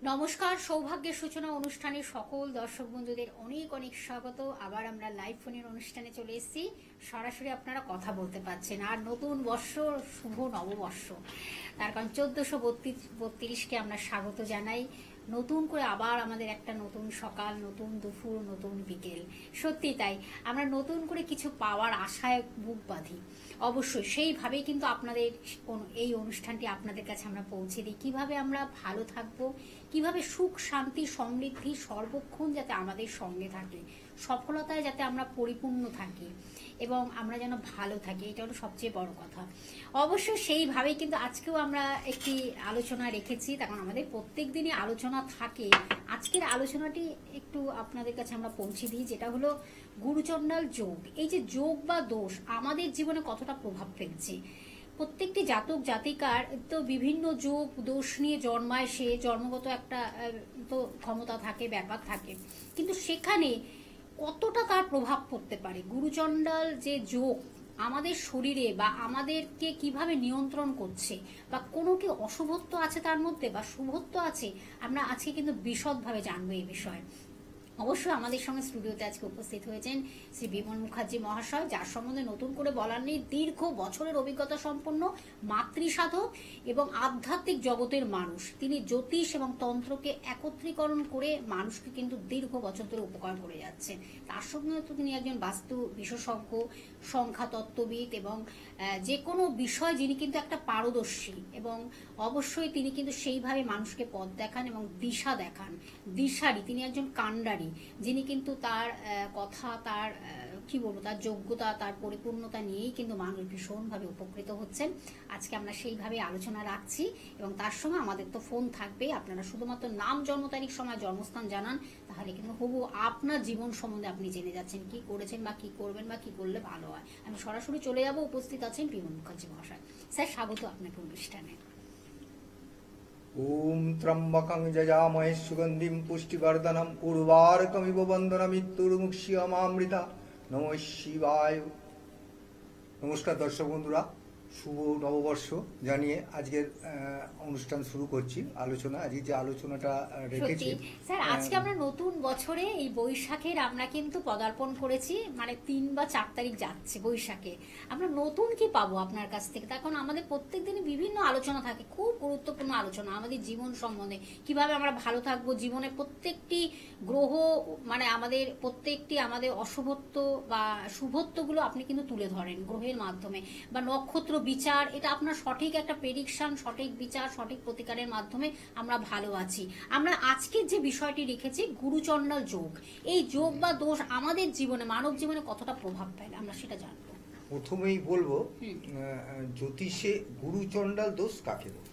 নমস্কার, সৌভাগ্যের সূচনা অনুষ্ঠানে সকল দর্শক বন্ধুদের অনেক অনেক স্বাগত। আবার আমরা লাইভ ফোনের অনুষ্ঠানে চলে এসেছি। সরাসরি আপনারা কথা বলতে পারছেন। আর নতুন বর্ষ, শুভ নববর্ষ, তার কারণ 1432কে আমরা স্বাগত জানাই। নতুন করে আবার আমাদের একটা নতুন সকাল, নতুন দুপুর, নতুন বিকেল। সত্যি তাই, আমরা নতুন করে কিছু পাওয়ার আশায় বুক বাঁধি। অবশ্যই সেইভাবেই কিন্তু আপনাদের এই অনুষ্ঠানটি আপনাদের কাছে আমরা পৌঁছে দিই। কিভাবে আমরা ভালো থাকবো, কিভাবে সুখ শান্তি সমৃদ্ধি সর্বক্ষণ যাতে আমাদের সঙ্গে থাকে, সফলতায় যাতে আমরা পরিপূর্ণ থাকি এবং আমরা যেন ভালো থাকি, এটা হলো সবচেয়ে বড় কথা। অবশ্যই সেইভাবেই কিন্তু আজকেও আমরা একটি আলোচনা রেখেছি। তখন আমাদের প্রত্যেক দিনই আলোচনা থাকে। আজকের আলোচনাটি একটু আপনাদের কাছে আমরা পৌঁছে দিই, যেটা হলো গুরুচণ্ডাল যোগ। এই যে যোগ বা দোষ আমাদের জীবনে কতটা প্রভাব ফেলছে। প্রত্যেকটি জাতক জাতিকার তো বিভিন্ন যোগ দোষ নিয়ে জন্মায়, সে জন্মগত একটা তো ক্ষমতা থাকে, ব্যাপার থাকে, কিন্তু সেখানে কতটা তার প্রভাব পড়তে পারে গুরুচণ্ডাল যে যোগ আমাদের শরীরে বা আমাদেরকে কিভাবে নিয়ন্ত্রণ করছে, বা কোনো কি অশুভত্ব আছে তার মধ্যে বা শুভত্ব আছে, আমরা আজকে কিন্তু বিশদভাবে জানবো এই বিষয়ে। অবশ্যই আমাদের সঙ্গে স্টুডিওতে আজকে উপস্থিত হয়েছেন শ্রী বিমল মুখার্জি মহাশয়, যার সম্বন্ধে নতুন করে বলার নেই। দীর্ঘ বছরের অভিজ্ঞতা সম্পন্ন মাতৃসাধক এবং আধ্যাত্মিক জগতের মানুষ। তিনি জ্যোতিষ এবং তন্ত্রকে একত্রীকরণ করে মানুষকে কিন্তু দীর্ঘ বছর ধরে উপকার করে যাচ্ছেন। তার সঙ্গে তো তিনি একজন বাস্তু বিশেষজ্ঞ, সংখ্যা তত্ত্ববিদ এবং যে কোনো বিষয় যিনি কিন্তু একটা পারদর্শী, এবং অবশ্যই তিনি কিন্তু সেইভাবে মানুষকে পথ দেখান এবং দিশা দেখান। দিশারি, তিনি একজন কাণ্ডারি, যিনি কিন্তু তার কথা, তার কি বলবো, তার যোগ্যতা, তার পরিপূর্ণতা নিয়েই কিন্তু মানুষ ভীষণভাবে উপকৃত হচ্ছেন। আজকে আমরা সেইভাবে আলোচনা রাখছি এবং তার সঙ্গে আমাদের তো ফোন থাকবে। আপনারা শুধুমাত্র নাম, জন্ম তারিখ, সময়, জন্মস্থান জানান, তাহলে কিন্তু হবু আপনার জীবন সম্বন্ধে আপনি জেনে যাচ্ছেন, কি করেছেন বা কি করবেন বা কি করলে ভালো হয়। আমি সরাসরি চলে যাব। উপস্থিত আছেন বিমল মুখার্জি মহাশয়। স্যার, স্বাগত আপনাকে অনুষ্ঠানে। ওম ত্রম্বকং যজামহে সুগন্ধিম পুষ্টিবর্ধনম উর্বারকমিব বন্দনামৃত্যুর্মুক্ষীয়মামৃতা। নমঃ শিবায়। নমস্কার দর্শক বন্ধুরা, শুভ নববর্ষ জানিয়ে আজকের অনুষ্ঠান শুরু করছি। আলোচনা, আজকে যে আলোচনাটা রেখেছি স্যার, আজকে আমরা নতুন বছরে এই বৈশাখের আমরা কিন্তু পদার্পণ করেছি, মানে 3 বা 4 তারিখ যাচ্ছে বৈশাখে। আমরা নতুন কি পাবো আপনার কাছ থেকে? তখন আমাদের প্রত্যেক দিনই বিভিন্ন আলোচনা থাকে, খুব গুরুত্বপূর্ণ আলোচনা আমাদের জীবন সম্বন্ধে, কিভাবে আমরা ভালো থাকবো। জীবনে প্রত্যেকটি গ্রহ, মানে আমাদের প্রত্যেকটি আমাদের অশুভত্ব বা শুভত্বগুলো আপনি কিন্তু তুলে ধরেন গ্রহের মাধ্যমে, বা নক্ষত্র বিচার, এটা আপনার সঠিক একটা প্রেডিকশন, সঠিক বিচার, সঠিক প্রতিকারের মাধ্যমে আমরা ভালো আছি। আমরা আজকের যে বিষয়টি রেখেছি গুরুচণ্ডাল যোগ, এই যোগ বা দোষ আমাদের জীবনে, মানব জীবনে কতটা প্রভাব ফেলে আমরা সেটা জানবো। প্রথমেই বলবো জ্যোতিষে গুরুচণ্ডাল দোষ কাকে বলে।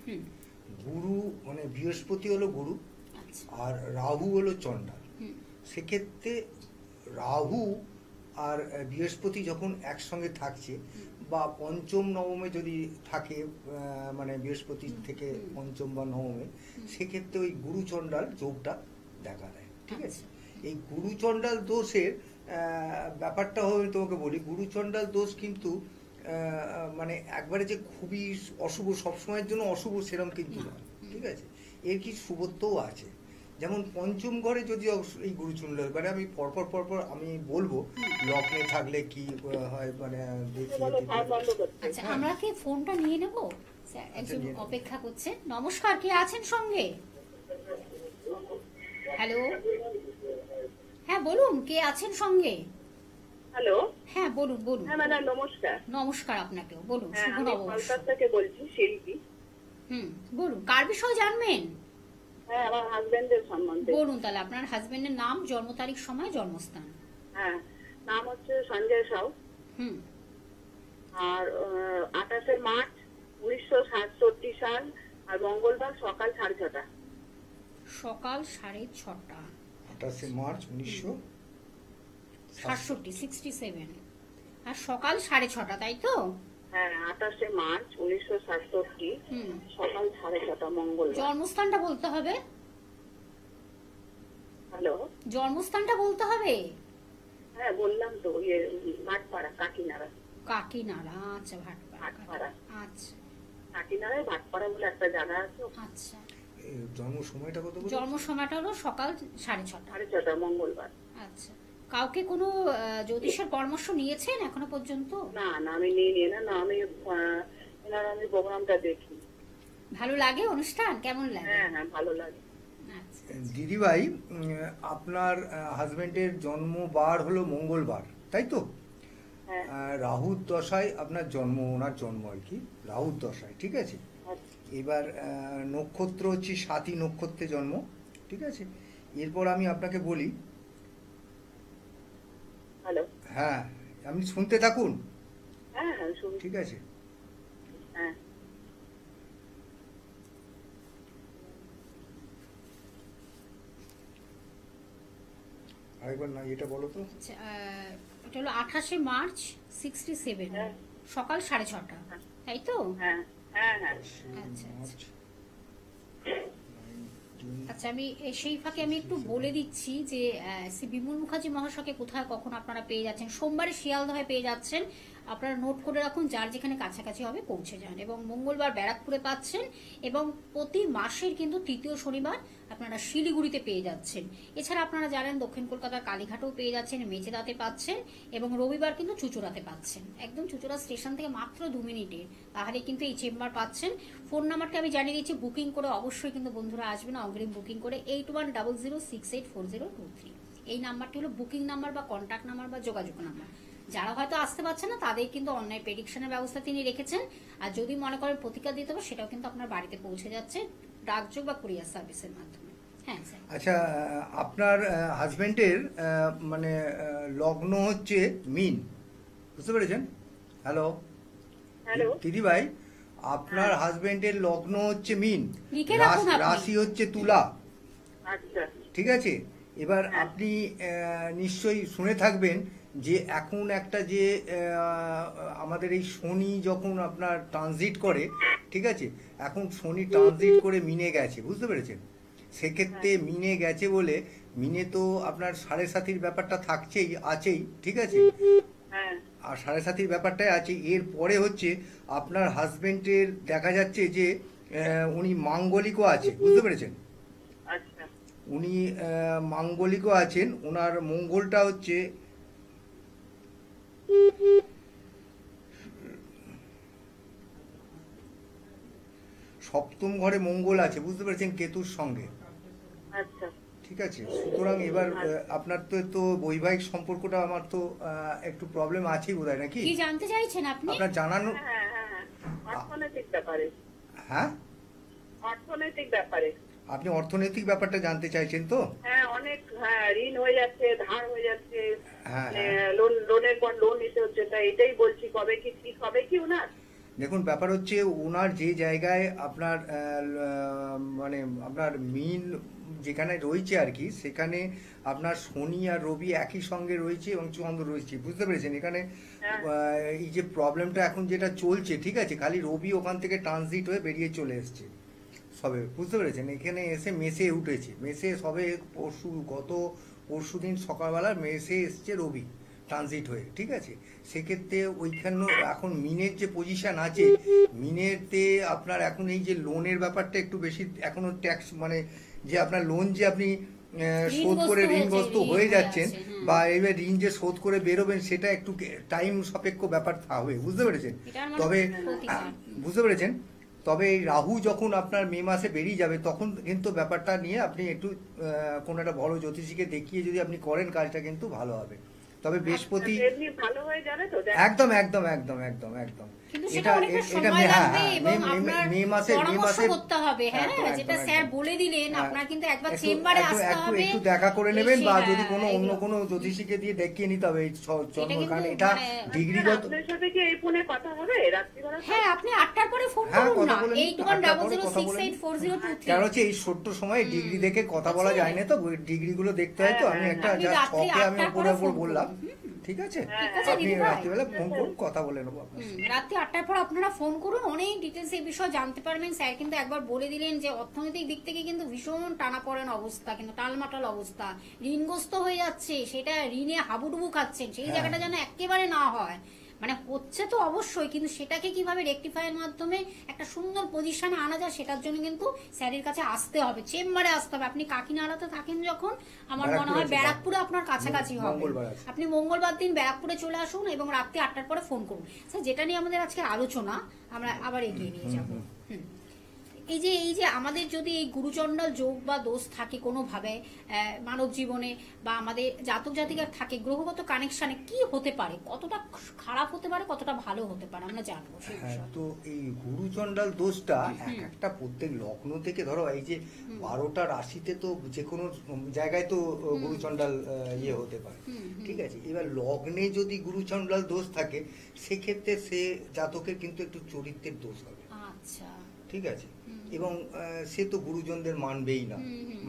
গুরু মানে বৃহস্পতি হলো গুরু, আর রাহু হলো চণ্ডাল। সেক্ষেত্রে রাহু আর বৃহস্পতি যখন একসঙ্গে থাকছে বা পঞ্চম নবমে যদি থাকে, মানে বৃহস্পতি থেকে পঞ্চম বা নবমে, সেক্ষেত্রে ওই গুরুচণ্ডাল যোগটা দেখা দেয়। ঠিক আছে, এই গুরুচণ্ডাল দোষের ব্যাপারটা হবে, তোমাকে বলি, গুরুচণ্ডাল দোষ কিন্তু মানে একবারে যে খুবই অশুভ, সবসময়ের জন্য অশুভ সেরকম কিন্তু নয়। ঠিক আছে, এর কি শুভত্বও আছে। যেমন পঞ্চম ঘরে যদি এই গুরুচণ্ডাল, মানে আমি পরপর আমি বলবো লগ্নে থাকলে কি হয়, মানে আচ্ছা, আমরা কি ফোনটা নিয়ে নেব? স্যার একজন অপেক্ষা করছে। নমস্কার, কে আছেন সঙ্গে? হ্যালো, হ্যাঁ বলুন, কে আছেন সঙ্গে? হ্যালো, হ্যাঁ বলুন বলুন। হ্যাঁ ম্যাডাম নমস্কার। নমস্কার আপনাকেও, বলুন। হ্যাঁ, শুভ আমি নববর্ষ। কলকাতা থেকে বলছি, শিল্পী। বলুন, কার বিষয়ে জানবেন? হ্যাঁ, আমার হাজবেন্ডের সম্বন্ধে। বলুন তাহলে, আপনার হাজবেন্ডের নাম, জন্ম তারিখ, সময়, জন্মস্থান। হ্যাঁ, নাম হচ্ছে সঞ্জয় সাউ। আর 28 মার্চ 1967 সাল, আর মঙ্গলবার সকাল 6:30। সকাল 6:30। 28 মার্চ 1967, 67, আর সকাল 6:30, তাই তো? হ্যাঁ, 28 মার্চ 1967, সকাল 6:30 মঙ্গলবার। জন্মস্থানটা বলতে হবে। হ্যালো, জন্মস্থানটা বলতে হবে। হ্যাঁ বললাম তো, ভাটপাড়া, কাকিনাড়া। কাকিনাড়া, আচ্ছা, ভাটপাড়া। আচ্ছা কাকিনাড়ায় ভাটপাড়া বলে একটা জায়গা আছে। আচ্ছা, জন্ম সময়টা কত বলে? জন্ম সময়টা হলো সকাল 6:30। 6:30 মঙ্গলবার। আচ্ছা, কাউকে কোনো জ্যোতিষের পরামর্শ নিয়েছেন এখনো পর্যন্ত? না না, আমি নিয়ে না, আমি এনার আমি প্রোগ্রামটা দেখি। ভালো লাগে অনুষ্ঠান? কেমন লাগে? হ্যাঁ হ্যাঁ, ভালো লাগে। আচ্ছা, দিদিভাই, আপনার হাজবেন্ডের জন্মবার হলো মঙ্গলবার, তাই তো? হ্যাঁ। রাহুর দশায় আপনার জন্ম, ওনার জন্ম আর কি, রাহুর দশায়, ঠিক আছে? আচ্ছা। এবার নক্ষত্র হচ্ছে স্বাতী নক্ষত্রে জন্ম, ঠিক আছে? এরপর আমি আপনাকে বলি। হ্যালো। হ্যাঁ, আপনি শুনতে থাকুন, হ্যাঁ হ্যাঁ, শুনছি। ঠিক আছে? হ্যাঁ। আরেকবার না, এটা বলো তো। আচ্ছা, এটা হলো 28 মার্চ 67, হ্যাঁ। সকাল 6:30, তাই তো? হ্যাঁ হ্যাঁ হ্যাঁ। আচ্ছা, মার্চ আচ্ছা, আমি সেই ফাঁকে আমি একটু বলে দিচ্ছি যে শ্রী বিমল মুখার্জি মহাশয়কে কোথায় কখন আপনারা পেয়ে যাচ্ছেন। সোমবারে শিয়ালদহে পেয়ে যাচ্ছেন, আপনারা নোট করে রাখুন, যার যেখানে কাছাকাছি হবে পৌঁছে যান। এবং মঙ্গলবার ব্যারাকপুরে পাচ্ছেন, এবং প্রতি মাসের কিন্তু তৃতীয় শনিবার আপনারা শিলিগুড়িতে পেয়ে যাচ্ছেন। এছাড়া আপনারা জানেন দক্ষিণ কলকাতার কালীঘাটেও পেয়ে যাচ্ছেন, মেচেদাতে পাচ্ছেন, এবং রবিবার কিন্তু চুচুড়াতে পাচ্ছেন। একদম চুচুড়া স্টেশন থেকে মাত্র 2 মিনিটের, তাহলে কিন্তু এই চেম্বার পাচ্ছেন। ফোন নাম্বারটা আমি জানিয়ে দিচ্ছি, বুকিং করে অবশ্যই কিন্তু বন্ধুরা আসবেন, অগ্রিম বুকিং করে 8100684023। এই নাম্বারটি হলো বুকিং নাম্বার বা কন্ট্যাক্ট নাম্বার বা যোগাযোগ নাম্বার। যারা হয়তো আসতে পারছে না তাদের কিন্তু অনলাইন প্রেডিকশনের ব্যবস্থা তিনি রেখেছেন। আর যদি মনে করেন প্রতিকার দিতে হবে, সেটাও কিন্তু আপনার বাড়িতে পৌঁছে যাচ্ছে ডাকযোগ বা কুরিয়ার সার্ভিসের মাধ্যমে। হ্যাঁ স্যার। আচ্ছা, আপনার হাজবেন্ডের মানে লগ্ন হচ্ছে মিন, বুঝতে পেরেছেন? Hello hello. দিদিভাই, আপনার হাজবেন্ডের লগ্ন হচ্ছে মিন, লিখে রাখুন আপনি। রাশি হচ্ছে তুলা, আচ্ছা। ঠিক আছে? এবার আপনি নিশ্চয়ই শুনে থাকবেন যে এখন একটা যে আমাদের এই শনি যখন আপনার ট্রানজিট করে, ঠিক আছে? এখন শনি ট্রানজিট করে মিনে গেছে, বুঝতে পেরেছেন? সেক্ষেত্রে মিনে গেছে বলে, মিনে তো আপনার সাড়ে সাতির ব্যাপারটা থাকছেই, আছেই, ঠিক আছে? হ্যাঁ। আর সাড়ে সাতির ব্যাপারটাই আছে। এর পরে হচ্ছে আপনার হাজবেন্ডের দেখা যাচ্ছে যে উনি মাঙ্গলিকও আছে, বুঝতে পেরেছেন? আচ্ছা। উনি মাঙ্গলিকও আছেন। ওনার মঙ্গলটা হচ্ছে সপ্তম ঘরে মঙ্গল আছে, বুঝতে পেরেছেন, কেতুর সঙ্গে, আচ্ছা। ঠিক আছে? সুতরাং এবার আপনার তো বৈবাহিক সম্পর্কটা আমার তো একটু প্রবলেম আছেই বোধহয়, নাকি? কি জানতে চাইছেন আপনি? আপনার জানানো। হ্যাঁ হ্যাঁ হ্যাঁ, অর্থনৈতিক ব্যাপারে। হ্যাঁ, অর্থনৈতিক ব্যাপারে। আপনি অর্থনৈতিক ব্যাপারটা জানতে চাইছেন তো? হ্যাঁ, অনেক, হ্যাঁ, ঋণ হয়ে যাচ্ছে, ধার হয়ে যাচ্ছে, হ্যাঁ, লোনের পর লোন নিতে হচ্ছে, তাই এটাই বলছি, কবে কি ঠিক হবে কি ওনার? দেখুন, ব্যাপার হচ্ছে ওনার যে জায়গায় আপনার মানে আপনার মিন যেখানে রয়েছে আর কি, সেখানে আপনার শনি আর রবি একই সঙ্গে রয়েছে এবং চন্দ্র রয়েছে, বুঝতে পেরেছেন? এখানে এই যে প্রবলেমটা এখন যেটা চলছে, ঠিক আছে, খালি রবি ওখান থেকে ট্রানজিট হয়ে বেরিয়ে চলে এসছে সবে, বুঝতে পেরেছেন? এখানে এসে মেসে উঠেছে, মেসে সবে গত পরশু দিন সকালবেলা মেসে এসছে রবি ট্রানজিট হয়ে, ঠিক আছে? সেক্ষেত্রে ওইখানে এখন মিনের যে পজিশন আছে, মিনেরতে আপনার এখন এই যে লোনের ব্যাপারটা একটু বেশি, এখনো ট্যাক্স মানে যে আপনার লোন যে আপনি শোধ করে ঋণগ্রস্ত হয়ে যাচ্ছেন, বা এবার ঋণ যে শোধ করে বেরোবেন, সেটা একটু টাইম সাপেক্ষ ব্যাপার হবে, বুঝতে পেরেছেন? তবে বুঝতে পেরেছেন, তবে এই রাহু যখন আপনার মে মাসে বেরিয়ে যাবে, তখন কিন্তু ব্যাপারটা নিয়ে আপনি একটু কোনো একটা বড় জ্যোতিষীকে দেখিয়ে যদি আপনি করেন, কাজটা কিন্তু ভালো হবে। তবে বৃহস্পতি এমনি ভালো হয়ে যাবে তো? একদম একদম একদম একদম একদম কিন্তু এটা সেটা অনেকটা এটা সময় হ্যাঁ লাগবে, হ্যাঁ, এবং আপনার মে মাসে পরামর্শ করতে হবে। হ্যাঁ, একদম, যেটা একদম, স্যার একদম। বলে দিলেন, হ্যাঁ, আপনার কিন্তু একবার একটু- চেম্বারে একটু- আসতে একটু- হবে, একটু দেখা করে নেবেন, বা এসে, যদি কোনো অন্য এগুলো। কোনো জ্যোতিষীকে দিয়ে দেখিয়ে নিতে হবে এই জন্ম, কিন্তু কারণ এটা মানে ডিগ্রিগত। আপনার সাথে কি এই ফোনে কথা হবে রাত্রিবেলা? হ্যাঁ, আপনি 8টার পরে ফোন হ্যাঁ, করুন কথা না, বলে নিন, 8100684023। কারণ হচ্ছে এই ছোট্ট সময় ডিগ্রি দেখে কথা বলা যায় না, তো ডিগ্রিগুলো দেখতে হয়। তো আমি একটা আপনি জাস্ট রাত্রি শখে আমি 8টার উপরে পরে উপর ফোন বললাম, করুন। ঠিক আছে? ঠিক আছে আপনি দিদিভাই। রাত্রিবেলা ফোন করুন, কথা বলে নেবো আপনার সাথে। রাত্রি 8টার পর আপনারা ফোন করুন, অনেক ডিটেলস এই বিষয়ে জানতে পারবেন। স্যার কিন্তু একবার বলে দিলেন যে অর্থনৈতিক দিক থেকে কিন্তু ভীষণ টানাপোড়েন অবস্থা, কিন্তু টালমাটাল অবস্থা, ঋণগ্রস্ত হয়ে যাচ্ছে, সেটা ঋণে হাবুডুবু খাচ্ছেন, সেই জায়গাটা যেন একেবারে না হয়। মানে হচ্ছে তো অবশ্যই, কিন্তু সেটাকে কিভাবে রেকটিফাইয়ের মাধ্যমে একটা সুন্দর পজিশনে আনা যায় সেটার জন্য কিন্তু স্যারের কাছে আসতে হবে, চেম্বারে আসতে হবে। আপনি কাকিনাড়াতে থাকেন যখন, আমার মনে হয় ব্যারাকপুরে আপনার কাছাকাছি হবে। আপনি মঙ্গলবার দিন ব্যারাকপুরে চলে আসুন এবং রাত্রি 8টার পরে ফোন করুন। স্যার, যেটা নিয়ে আমাদের আজকে আলোচনা, আমরা আবার এগিয়ে নিয়ে যাবো। এই যে আমাদের যদি এই গুরুচণ্ডাল যোগ বা দোষ থাকে কোনোভাবে মানব জীবনে বা আমাদের জাতক জাতিকার থাকে, গ্রহগত কানেকশনে কি হতে পারে, কতটা খারাপ হতে পারে, কতটা ভালো হতে পারে, আমরা জানবো। তো এই গুরুচণ্ডাল দোষটা একটা প্রত্যেক লগ্ন থেকে, ধরো এই যে 12টা রাশিতে তো যে কোনো জায়গায় তো গুরুচণ্ডাল ইয়ে হতে পারে, ঠিক আছে। এবার লগ্নে যদি গুরুচণ্ডাল দোষ থাকে, সেক্ষেত্রে সে জাতকের কিন্তু একটু চরিত্রের দোষ হবে। আচ্ছা, ঠিক আছে। এবং সে তো গুরুজনদের মানবেই না,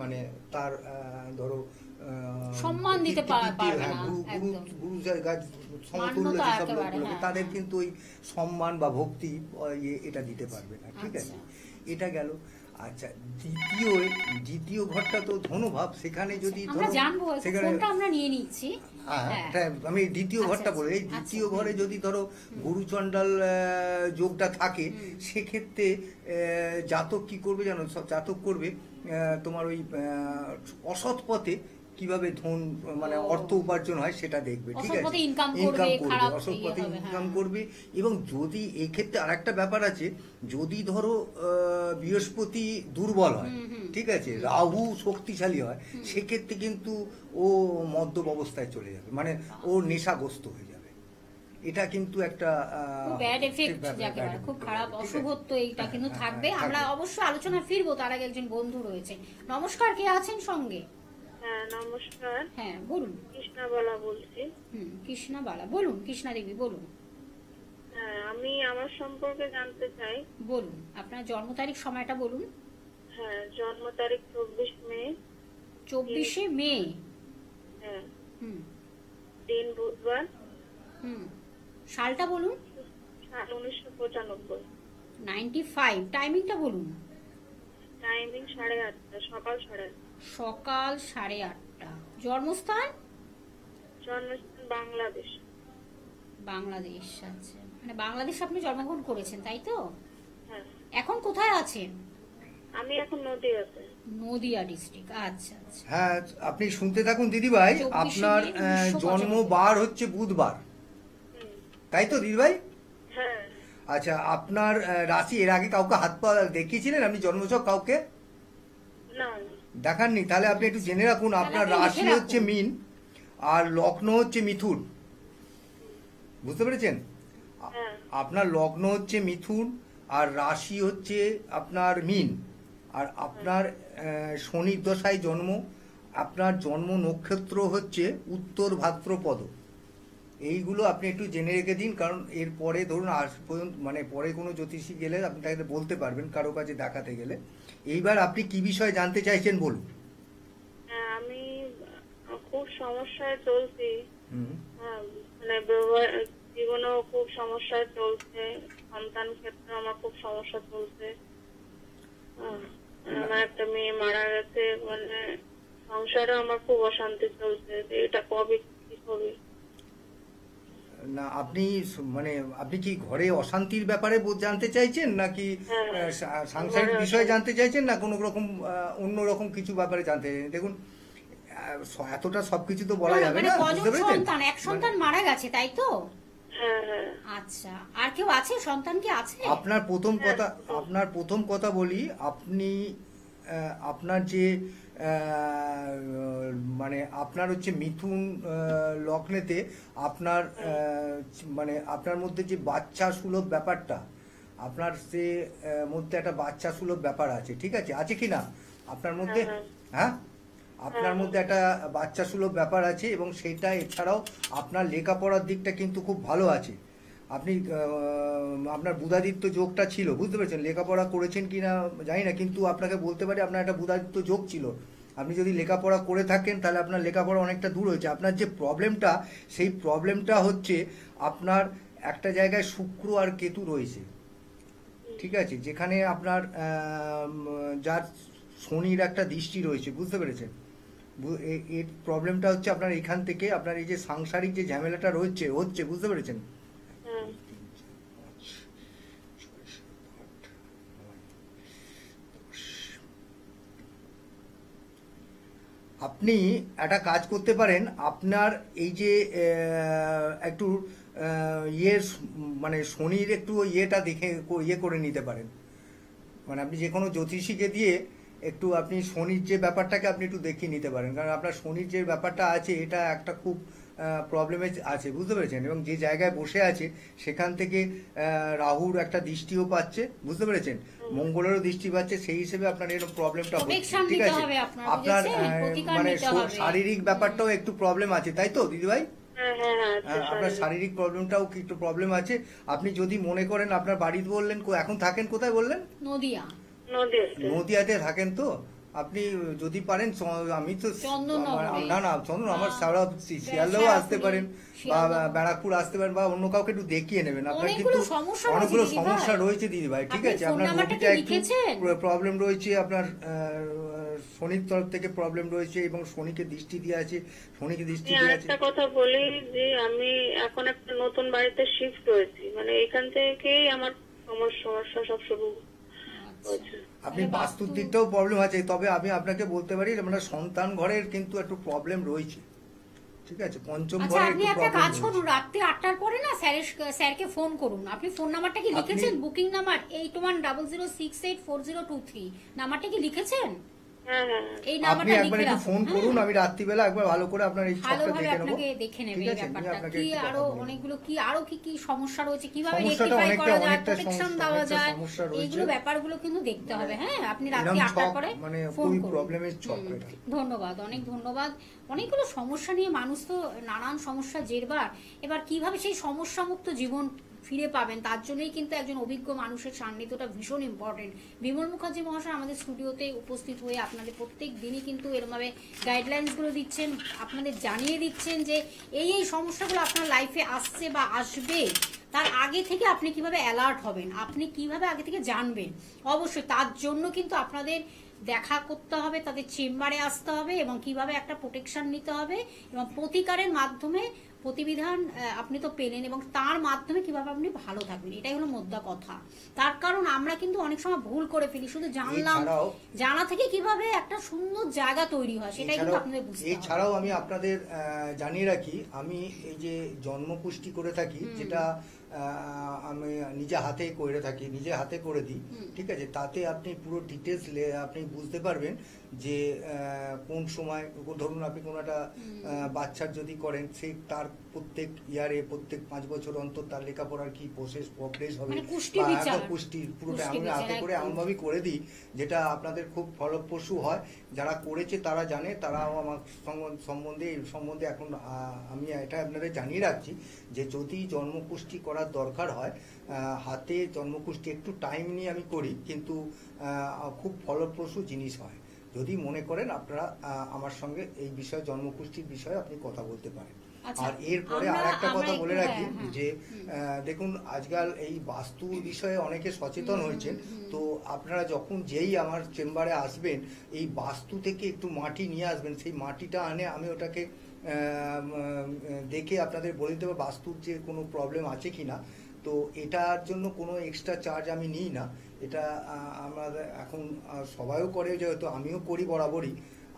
মানে তার ধরো সম্মান দিতে পারবে না, গুরু সমতুল্য যেসব লোকগুলোকে, তাদের কিন্তু ওই সম্মান বা ভক্তি এটা দিতে পারবে না, ঠিক আছে। এটা গেল। আচ্ছা, দ্বিতীয় ঘরটা তো ধনুভাব, সেখানে যদি আমরা নিয়ে নিচ্ছি, আমি দ্বিতীয় ঘরটা বলে, এই দ্বিতীয় ঘরে যদি ধরো গুরুচণ্ডাল যোগটা থাকে, সেক্ষেত্রে জাতক কি করবে জানো, সব জাতক করবে তোমার ওই অসৎ পথে কিভাবে ধন মানে অর্থ উপার্জন হয় সেটা দেখবে, ঠিক আছে। ইনকাম করবে, অসৎ পথে ইনকাম করবে। এবং যদি এক্ষেত্রে আরেকটা ব্যাপার আছে, যদি ধরো বৃহস্পতি দুর্বল হয়, ঠিক আছে, রাহু শক্তিশালী হয়, সেক্ষেত্রে কিন্তু ও মদ্যপ অবস্থায় চলে যাবে, মানে ও নেশাগ্রস্ত হয়ে যাবে। এটা কিন্তু একটা ব্যাড এফেক্ট, খুব খারাপ অশুভত্ব এইটা কিন্তু থাকবে। আমরা অবশ্যই আলোচনা ফিরবো, তার আগে একজন বন্ধু রয়েছে। নমস্কার, কে আছেন সঙ্গে? হ্যাঁ, নমস্কার। হ্যাঁ, বলুন। কৃষ্ণাবালা বলছি। কৃষ্ণাবালা বলুন, কৃষ্ণা দেবী বলুন। হ্যাঁ, আমি আমার সম্পর্কে জানতে চাই। বলুন, আপনার জন্ম তারিখ, সময়টা বলুন। হ্যাঁ, জন্ম তারিখ 24 মে। 24শে মে। হ্যাঁ। দিন বুধবার। সালটা বলুন। সাল 1995। 95। টাইমিংটা বলুন। টাইমিং 8:30, সকাল 8:30। সকাল 8:30। জন্মস্থান? জন্মস্থান বাংলাদেশ। বাংলাদেশ, আচ্ছা। মানে বাংলাদেশে আপনি জন্মগ্রহণ করেছেন, তাই তো? হ্যাঁ। এখন কোথায় আছেন? আমি এখন নদিয়াতে। নদিয়া ডিস্ট্রিক্ট, আচ্ছা আচ্ছা। হ্যাঁ, আপনি শুনতে থাকুন দিদিভাই। আপনার জন্ম বার হচ্ছে বুধবার, তাই তো দিদিভাই? হ্যাঁ। আচ্ছা, আপনার রাশি, এর আগে কাউকে হাত পা দেখিয়েছিলেন আপনি জন্মছক কাউকে? না, দেখাননি? তাহলে আপনি একটু জেনে রাখুন, আপনার রাশি হচ্ছে মীন আর লগ্ন হচ্ছে মিথুন, বুঝতে পেরেছেন? আপনার লগ্ন হচ্ছে মিথুন আর রাশি হচ্ছে আপনার মীন, আর আপনার শনির দশায় জন্ম। আপনার জন্ম নক্ষত্র হচ্ছে উত্তর ভাদ্রপদ। এইগুলো আপনি একটু জেনে রেখে দিন, কারণ এরপরে ধরুন আজ পর্যন্ত মানে পরে কোনো জ্যোতিষী গেলে আপনি তাকে বলতে পারবেন, কারো কাছে দেখাতে গেলে। এইবার আপনি কি বিষয়ে জানতে চাইছেন বলুন। আমি খুব সমস্যায় চলছি, মানে জীবনেও খুব সমস্যায় চলছে, সন্তান ক্ষেত্রে আমার খুব সমস্যা চলছে। আমার একটা মেয়ে মারা গেছে, মানে সংসারে আমার খুব অশান্তি চলছে। এটা কবে কি হবে? না, আপনি মানে আপনি কি ঘরে অশান্তির ব্যাপারে জানতে চাইছেন, নাকি সাংসারিক বিষয়ে জানতে চাইছেন, না কোনো রকম অন্য রকম কিছু ব্যাপারে জানতে চাইছেন? দেখুন, এতটা সবকিছু তো বলা যাবে না, বুঝতে পেরেছেন? এক সন্তান মারা গেছে, তাই তো? আচ্ছা, আর কেউ আছে? সন্তান কি আছে? আপনার প্রথম কথা বলি, আপনি আপনার যে মানে আপনার হচ্ছে মিথুন লগ্নেতে আপনার মানে আপনার মধ্যে যে বাচ্চা সুলভ ব্যাপারটা, আপনার সে মধ্যে একটা বাচ্চা সুলভ ব্যাপার আছে, ঠিক আছে? আছে কি না আপনার মধ্যে? হ্যাঁ, আপনার মধ্যে একটা বাচ্চা সুলভ ব্যাপার আছে, এবং সেটা এছাড়াও আপনার লেখাপড়ার দিকটা কিন্তু খুব ভালো আছে। আপনি আপনার বুধাদিত্য যোগটা ছিল, বুঝতে পেরেছেন? লেখাপড়া করেছেন কি না জানি না, কিন্তু আপনাকে বলতে পারি আপনার একটা বুধাদিত্য যোগ ছিল। আপনি যদি লেখাপড়া করে থাকেন তাহলে আপনার লেখাপড়া অনেকটা দূর হয়েছে। আপনার যে প্রবলেমটা, সেই প্রবলেমটা হচ্ছে আপনার একটা জায়গায় শুক্র আর কেতু রয়েছে, ঠিক আছে, যেখানে আপনার যার শনির একটা দৃষ্টি রয়েছে, বুঝতে পেরেছেন? এর প্রবলেমটা হচ্ছে আপনার এখান থেকে আপনার এই যে সাংসারিক যে ঝামেলাটা হচ্ছে, বুঝতে পেরেছেন? আপনি একটা কাজ করতে পারেন, আপনার এই যে একটু মানে শনির একটু ইয়েটা দেখে ইয়ে করে নিতে পারেন। মানে আপনি যে কোনো জ্যোতিষীকে দিয়ে একটু আপনি শনির যে ব্যাপারটাকে আপনি একটু দেখিয়ে নিতে পারেন, কারণ আপনার শনির যে ব্যাপারটা আছে এটা একটা খুব প্রবলেমে আছে, বুঝতে পেরেছেন? এবং যে জায়গায় বসে আছে সেখান থেকে রাহুর একটা দৃষ্টিও পাচ্ছে, বুঝতে পেরেছেন? মঙ্গলেরও দৃষ্টি পাচ্ছে, সেই হিসেবে আপনার এরকম প্রবলেমটা হচ্ছে, ঠিক আছে? আপনার মানে শারীরিক ব্যাপারটাও একটু প্রবলেম আছে, তাই তো দিদিভাই? আপনার শারীরিক প্রবলেমটাও একটু প্রবলেম আছে। আপনি যদি মনে করেন, আপনার বাড়িতে বললেন এখন থাকেন কোথায় বললেন? নদিয়াতে থাকেন তো আপনি যদি পারেন, আমি তো না না চন্দন, আমার সারা শিয়ালদাও আসতে পারেন বা ব্যারাকপুর আসতে পারেন, বা অন্য কাউকে একটু দেখিয়ে নেবেন। আপনার কিন্তু অনেকগুলো সমস্যা রয়েছে দিদিভাই, ঠিক আছে? আপনার নদীটা একটু প্রবলেম রয়েছে, আপনার শনির তরফ থেকে প্রবলেম রয়েছে, এবং শনিকে দৃষ্টি দিয়ে আছে, শনিকে দৃষ্টি দিয়ে আছে। একটা কথা বলি যে আমি এখন একটা নতুন বাড়িতে শিফট হয়েছি, মানে এখান থেকেই আমার সমস্যা সব শুরু হয়েছে। আপনি বাস্তুর দিকটাও প্রবলেম আছে, তবে আমি আপনাকে বলতে পারি আমরা সন্তান ঘরের কিন্তু একটু প্রবলেম রয়েছে, ঠিক আছে? পঞ্চম ঘরে আপনি একটা কাজ করুন, রাত্রি 8টার পরে না স্যারকে ফোন করুন। আপনি ফোন নাম্বারটা কি লিখেছেন? বুকিং নাম্বার 8100684023 নাম্বারটা কি লিখেছেন? আপনি একবার একটু ফোন করুন, আমি রাত্রিবেলা একবার ভালো করে আপনার এই ছকটা দেখে নেব, এই ব্যাপারটা কি আরো অনেকগুলো কি আরো কি সমস্যা রয়েছে, কিভাবে রেকটিফাই করা যায়, প্রোটেকশন দেওয়া যায়, এইগুলো ব্যাপারগুলো কিন্তু দেখতে হবে। হ্যাঁ, আপনি রাত্রি 8টার পরে ফোন করুন। ধন্যবাদ, অনেক ধন্যবাদ। অনেকগুলো সমস্যা নিয়ে মানুষ তো নানান সমস্যা জেরবার, এবার কিভাবে সেই সমস্যা মুক্ত জীবন ফিরে পাবেন, তার জন্যই কিন্তু একজন অভিজ্ঞ মানুষের সান্নিধ্যটা ভীষণ ইম্পর্টেন্ট। বিমল মুখার্জি মহাশয় আমাদের স্টুডিওতে উপস্থিত হয়ে আপনাদের প্রত্যেক দিনই কিন্তু এরমভাবে গাইডলাইন্সগুলো দিচ্ছেন, আপনাদের জানিয়ে দিচ্ছেন যে এই সমস্যাগুলো আপনার লাইফে আসছে বা আসবে, তার আগে থেকে আপনি কিভাবে অ্যালার্ট হবেন, আপনি কিভাবে আগে থেকে জানবেন। অবশ্যই তার জন্য কিন্তু আপনাদের দেখা করতে হবে, তাদের চেম্বারে আসতে হবে, এবং কিভাবে একটা প্রোটেকশন নিতে হবে, এবং প্রতিকারের মাধ্যমে প্রতিবিধান আপনি তো পেলেন, এবং তার মাধ্যমে কিভাবে আপনি ভালো থাকবেন, এটাই হলো মোদ্দা কথা। তার কারণ আমরা কিন্তু অনেক সময় ভুল করে ফেলি, শুধু জানা থেকে কিভাবে একটা সুন্দর জায়গা তৈরি হয় সেটাই কিন্তু আপনাদের বুঝতে হবে। এছাড়াও আমি আপনাদের জানিয়ে রাখি, আমি এই যে জন্ম পুষ্টি করে থাকি, যেটা আমি নিজে হাতে করে থাকি, নিজে হাতে করে দিই, ঠিক আছে? তাতে আপনি পুরো ডিটেলস আপনি বুঝতে পারবেন যে কোন সময়, ধরুন আপনি কোনো একটা বাচ্চার যদি করেন, সেই তার প্রত্যেক ইয়ারে, প্রত্যেক 5 বছর অন্তর তার লেখাপড়ার কি প্রোগ্রেস হবে, পুষ্টির পুরোটা আমি হাতে করে এমনভাবেই করে দিই যেটা আপনাদের খুব ফলপ্রসূ হয়। যারা করেছে তারা জানে, তারাও আমার সম্বন্ধে এখন আমি এটা আপনাদের জানিয়ে রাখছি যে যদি জন্মপুষ্টি করার দরকার হয়, হাতে জন্মপুষ্টি একটু টাইম নিয়ে আমি করি, কিন্তু খুব ফলপ্রসূ জিনিস হয়। যদি মনে করেন আপনারা আমার সঙ্গে এই বিষয়ে, জন্মপুষ্টির বিষয়ে আপনি কথা বলতে পারেন। আর এরপরে আর একটা কথা বলে রাখি যে দেখুন, আজকাল এই বাস্তু বিষয়ে অনেকে সচেতন হয়েছেন, তো আপনারা যখন যেই আমার চেম্বারে আসবেন, এই বাস্তু থেকে একটু মাটি নিয়ে আসবেন, সেই মাটিটা আনে আমি ওটাকে দেখে আপনাদের বলে দিতে হবে বাস্তুর যে কোনো প্রবলেম আছে কিনা। তো এটার জন্য কোনো এক্সট্রা চার্জ আমি নিই না, এটা আমাদের এখন সবাইও করে, যেহেতু আমিও করি বরাবরই।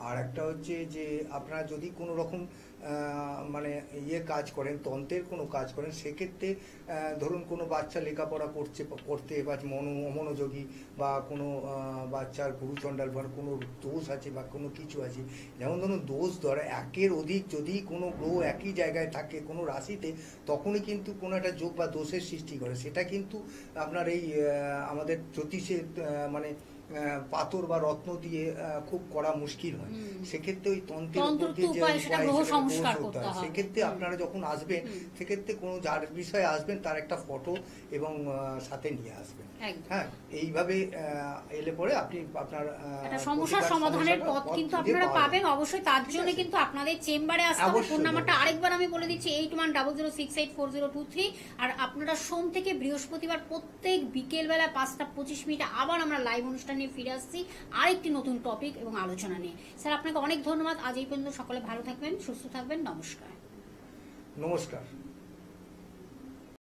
আর একটা হচ্ছে যে আপনারা যদি কোনো রকম মানে কাজ করেন, তন্ত্রের কোনো কাজ করেন, সেক্ষেত্রে ধরুন কোনো বাচ্চা লেখাপড়া করতে বা অমনোযোগী, বা কোনো বাচ্চার গুরুচণ্ডাল বা কোনো দোষ আছে বা কোনো কিছু আছে, যেমন ধরুন দোষ ধরে একের অধিক যদি কোনো গ্রহ একই জায়গায় থাকে কোনো রাশিতে, তখনই কিন্তু কোনো একটা যোগ বা দোষের সৃষ্টি করে। সেটা কিন্তু আপনার এই আমাদের জ্যোতিষে মানে পাথর বা রত্ন দিয়ে খুব করা মুশকিল হয়। সেক্ষেত্রে ওই তন্ত্রের উপর দিয়ে যে সেক্ষেত্রে আপনারা যখন আসবেন, সেক্ষেত্রে কোনো যার বিষয়ে আসবেন তার একটা ফটো এবং সাথে নিয়ে আসবেন। হ্যাঁ, এইভাবে এলে পরে আপনি আপনার সমস্যার সমাধানের পথ কিন্তু আপনারা পাবেন। অবশ্যই তার জন্য কিন্তু আপনাদের চেম্বারে আসতে হবে। ফোন নাম্বারটা আরেকবার আমি বলে দিচ্ছি, 8100684023। আর আপনারা সোম থেকে বৃহস্পতিবার প্রত্যেক বিকেল বেলা 5:25 আবার আমরা লাইভ অনুষ্ঠান নিয়ে ফিরে আসছি আরেকটি নতুন টপিক এবং আলোচনা নিয়ে। স্যার, আপনাকে অনেক ধন্যবাদ। আজ এই পর্যন্ত সকলে ভালো থাকবেন, সুস্থ থাকবেন। নমস্কার।